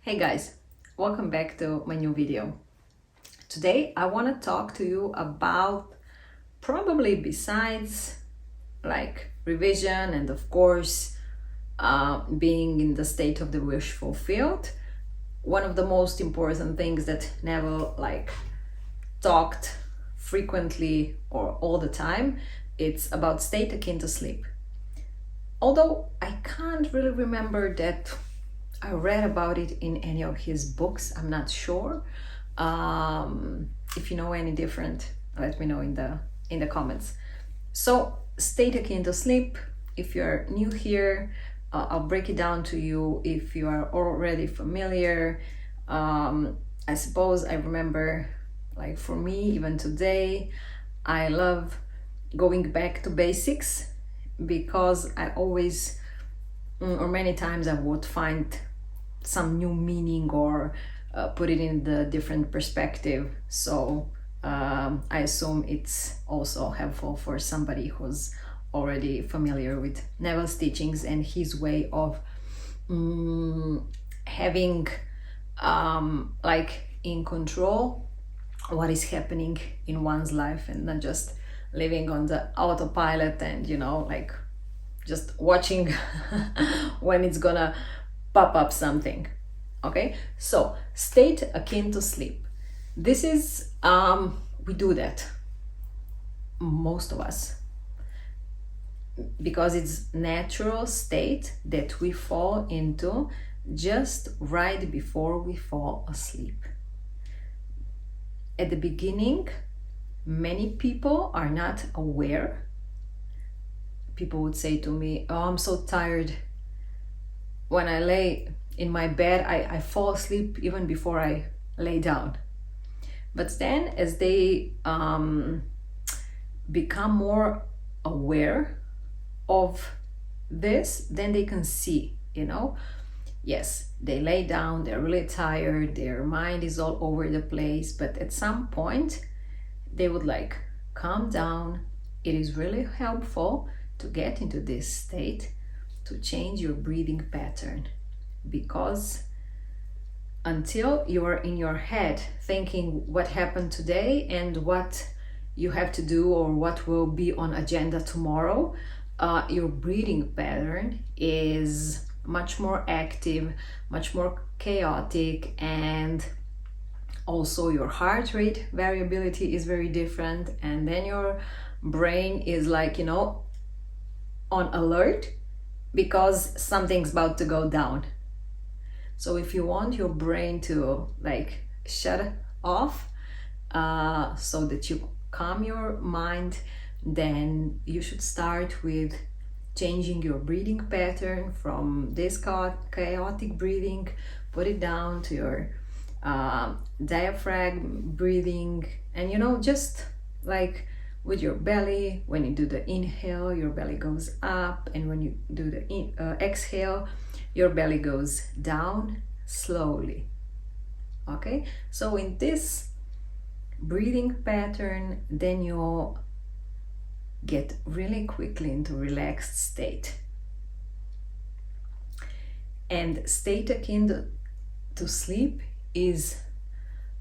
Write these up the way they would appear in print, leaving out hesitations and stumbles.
Hey guys, welcome back to my new video. Today I want to talk to you about, probably besides like revision and of course being in the state of the wish fulfilled, one of the most important things that Neville talked frequently or all the time, it's about state akin to sleep. Although I can't really remember that I read about it in any of his books. I'm not sure. If you know any different, let me know in the comments. So state akin to sleep. If you're new here, I'll break it down to you. If you are already familiar, I suppose I remember, like for me, even today, I love going back to basics because I always, or many times I would find some new meaning or put it in the different perspective. So I assume it's also helpful for somebody who's already familiar with Neville's teachings and his way of having in control what is happening in one's life and not just living on the autopilot and just watching when it's gonna pop up something. Okay, so state akin to sleep. This is we do that, most of us, because it's natural state that we fall into just right before we fall asleep. At the beginning, many people are not aware. People would say to me, "Oh, I'm so tired. When I lay in my bed, I fall asleep even before I lay down." But then as they become more aware of this, then they can see, yes, they lay down, they're really tired, their mind is all over the place, but at some point they would calm down. It is really helpful to get into this state, to change your breathing pattern, because until you are in your head thinking what happened today and what you have to do or what will be on agenda tomorrow, your breathing pattern is much more active, much more chaotic, and also your heart rate variability is very different, and then your brain is on alert because something's about to go down. So if you want your brain to shut off so that you calm your mind, then you should start with changing your breathing pattern from this chaotic breathing, put it down to your diaphragm breathing, and just with your belly, when you do the inhale, your belly goes up, and when you do the exhale, your belly goes down slowly. Okay, so in this breathing pattern, then you'll get really quickly into relaxed state. And state akin to sleep is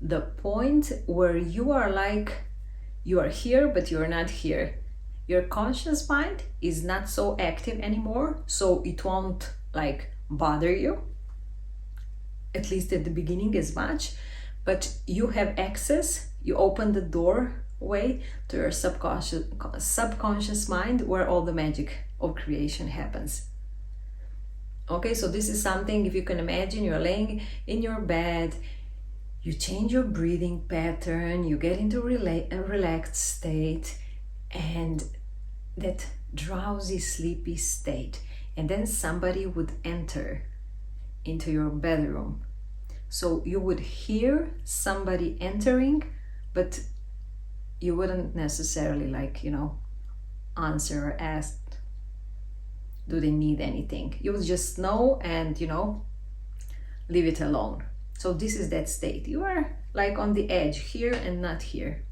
the point where you are you are here, but you're not here. Your conscious mind is not so active anymore, so it won't bother you, at least at the beginning as much, but you have access, you open the doorway to your subconscious mind where all the magic of creation happens. Okay, so this is something, if you can imagine, you're laying in your bed, you change your breathing pattern, you get into a relaxed state, and that drowsy, sleepy state, and then somebody would enter into your bedroom. So you would hear somebody entering, but you wouldn't necessarily answer or ask, do they need anything? You would just know and leave it alone. So this is that state. You are on the edge, here and not here.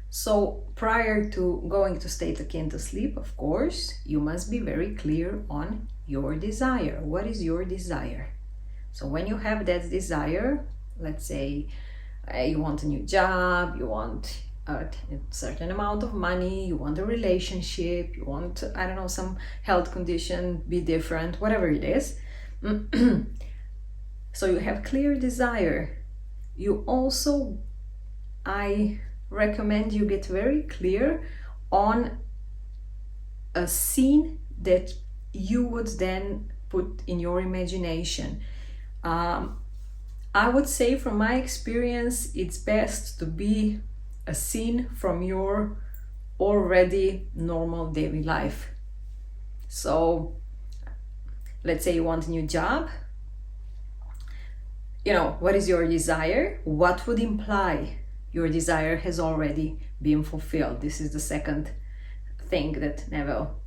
So prior to going to state akin to sleep, of course, you must be very clear on your desire. What is your desire? So when you have that desire, let's say you want a new job, you want a certain amount of money, you want a relationship, you want, I don't know, some health condition be different, whatever it is. So you have clear desire. You also, I recommend you get very clear on a scene that you would then put in your imagination. I would say from my experience, it's best to be a scene from your already normal daily life. So let's say you want a new job. You know, what is your desire? What would imply your desire has already been fulfilled? This is the second thing that Neville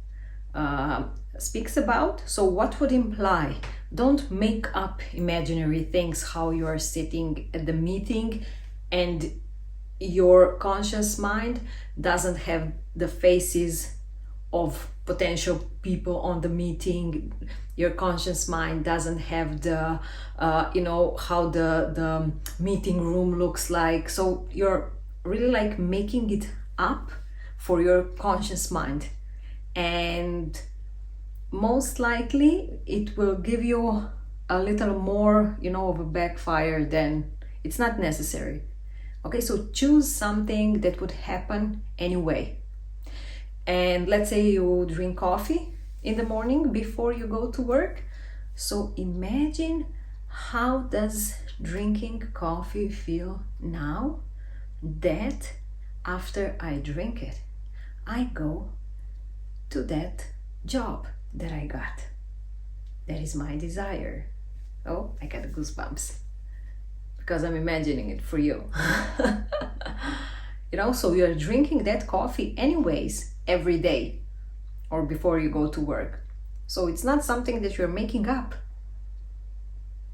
speaks about. So what would imply? Don't make up imaginary things, how you are sitting at the meeting and your conscious mind doesn't have the faces of potential people on the meeting. Your conscious mind doesn't have the how the meeting room looks like. So you're really like making it up for your conscious mind, and most likely it will give you a little more of a backfire than it's not necessary. Okay, so choose something that would happen anyway. And let's say you drink coffee in the morning before you go to work. So imagine, how does drinking coffee feel now that after I drink it, I go to that job that I got. That is my desire. Oh, I got goosebumps because I'm imagining it for you. So you're drinking that coffee anyways every day or before you go to work. So it's not something that you're making up,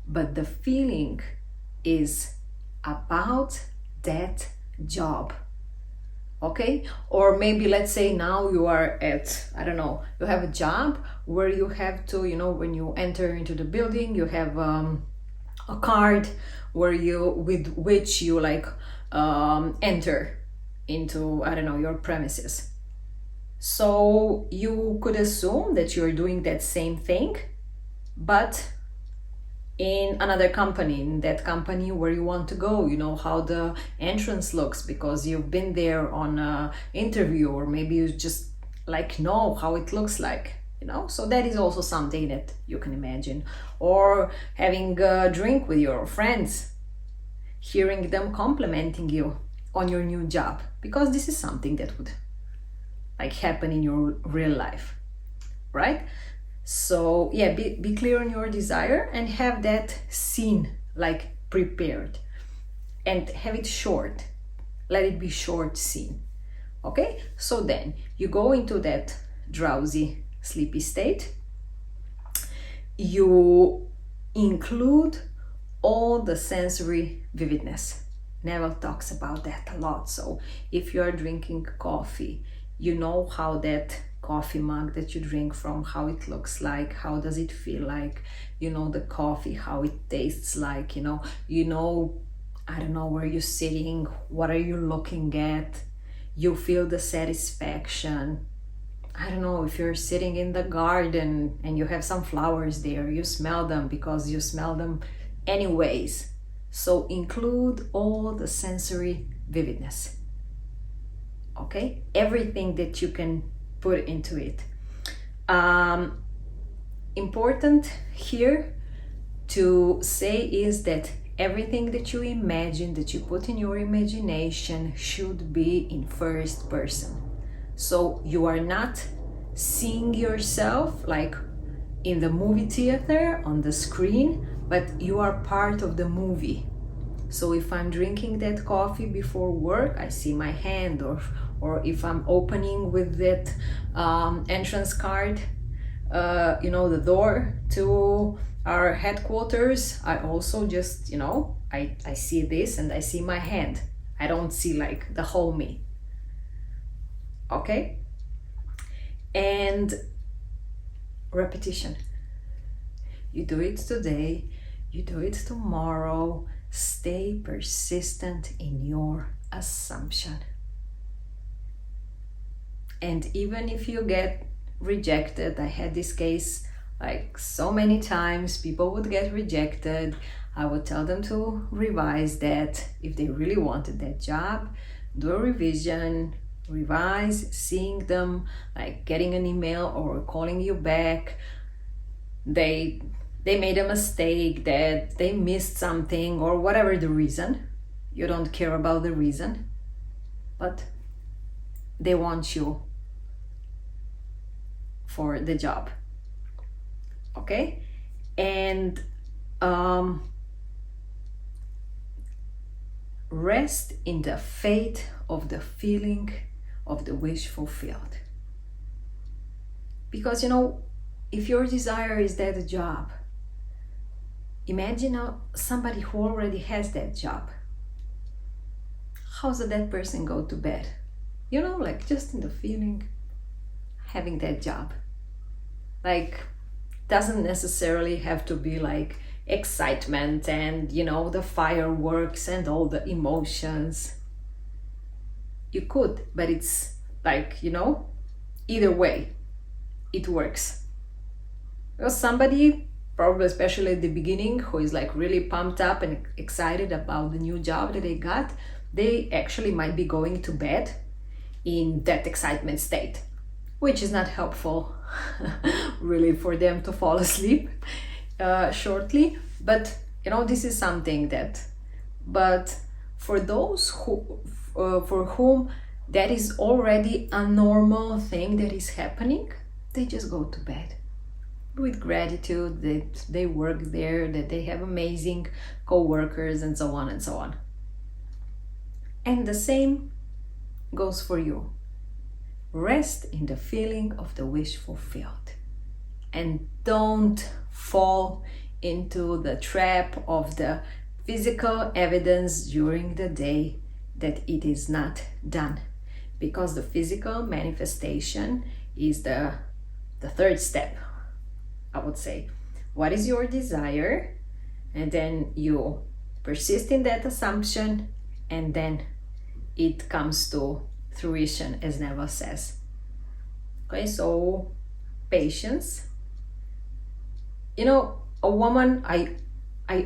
but the feeling is about that job. Okay, or maybe let's say now you are at, I don't know, you have a job where you have to, when you enter into the building, you have a card with which you enter into, I don't know, your premises. So you could assume that you're doing that same thing, but in another company, in that company where you want to go, how the entrance looks because you've been there on an interview, or maybe you just know how it looks like, so that is also something that you can imagine. Or having a drink with your friends, hearing them complimenting you on your new job, because this is something that would happen in your real life, right? So yeah, be clear on your desire and have that scene prepared, and have it short. Let it be short scene. Okay, so then you go into that drowsy, sleepy state. You include all the sensory vividness. Neville talks about that a lot. So if you are drinking coffee, you know how that coffee mug that you drink from, how it looks like, how does it feel like, the coffee, how it tastes like, I don't know, where you're sitting, what are you looking at, you feel the satisfaction. I don't know, if you're sitting in the garden and you have some flowers there, you smell them because you smell them anyways. So include all the sensory vividness. Okay, everything that you can put into it. Important here to say is that everything that you imagine, that you put in your imagination, should be in first person. So you are not seeing yourself in the movie theater on the screen, but you are part of the movie. So if I'm drinking that coffee before work, I see my hand, or if I'm opening with that entrance card, the door to our headquarters, I also just, I see this and I see my hand. I don't see the whole me. Okay? And repetition. You do it today, You do it tomorrow. Stay persistent in your assumption. And even if you get rejected, I had this case like so many times, people would get rejected. I would tell them to revise that if they really wanted that job, do a revision, revise, seeing them, like getting an email or calling you back. They made a mistake, that they missed something, or whatever the reason. You don't care about the reason, but they want you for the job. Okay? And rest in the fate of the feeling of the wish fulfilled. Because if your desire is that job, imagine somebody who already has that job. How does that person go to bed? Like just in the feeling, having that job. Like, doesn't necessarily have to be like excitement and the fireworks and all the emotions. You could, but it's like either way it works. Well, somebody probably, especially at the beginning, who is like really pumped up and excited about the new job that they got, they actually might be going to bed in that excitement state, which is not helpful really for them to fall asleep shortly. But this is something but for those for whom that is already a normal thing that is happening, they just go to bed with gratitude that they work there, that they have amazing co-workers, and so on and so on. And the same goes for you. Rest in the feeling of the wish fulfilled, and don't fall into the trap of the physical evidence during the day that it is not done, because the physical manifestation is the third step, I would say. What is your desire? And then you persist in that assumption, and then it comes to fruition, as Neville says. Okay, so patience. A woman, I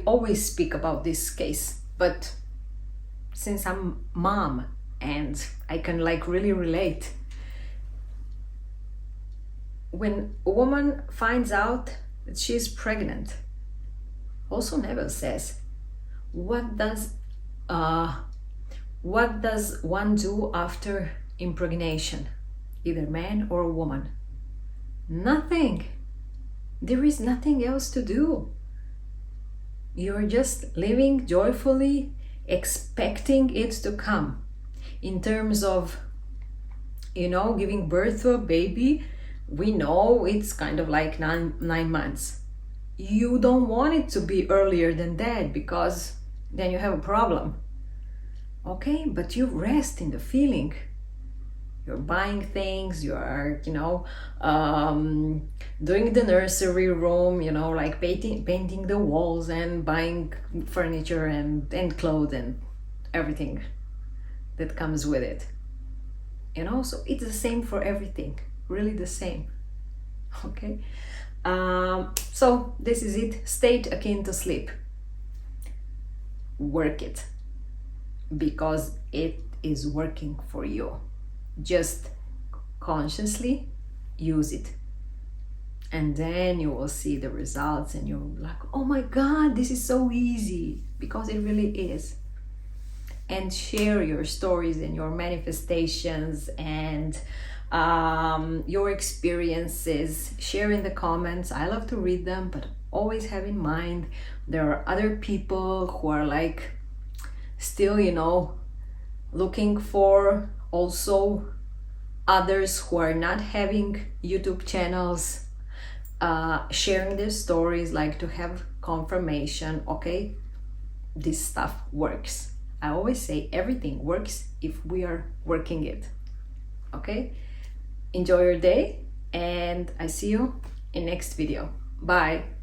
always speak about this case, but since I'm mom and I can like really relate, when a woman finds out that she's pregnant, also Neville says, what does one do after impregnation, either man or woman? Nothing. There is nothing else to do. You're just living joyfully, expecting it to come. In terms of, giving birth to a baby, we know it's kind of like 9 months. You don't want it to be earlier than that, because then you have a problem. Okay, but you rest in the feeling. You're buying things, you are, doing the nursery room, like painting the walls and buying furniture and clothes and everything that comes with it. So it's the same for everything, really the same. Okay, so this is it. State akin to sleep. Work it, because it is working for you. Just consciously use it, and then you will see the results, and you're like, oh my god, this is so easy, because it really is. And share your stories and your manifestations and your experiences. Share in the comments. I love to read them, but always have in mind there are other people who are like still looking for also others who are not having YouTube channels, sharing their stories, like to have confirmation. Okay, this stuff works. I always say everything works if we are working it. Okay, enjoy your day, and I see you in next video. Bye.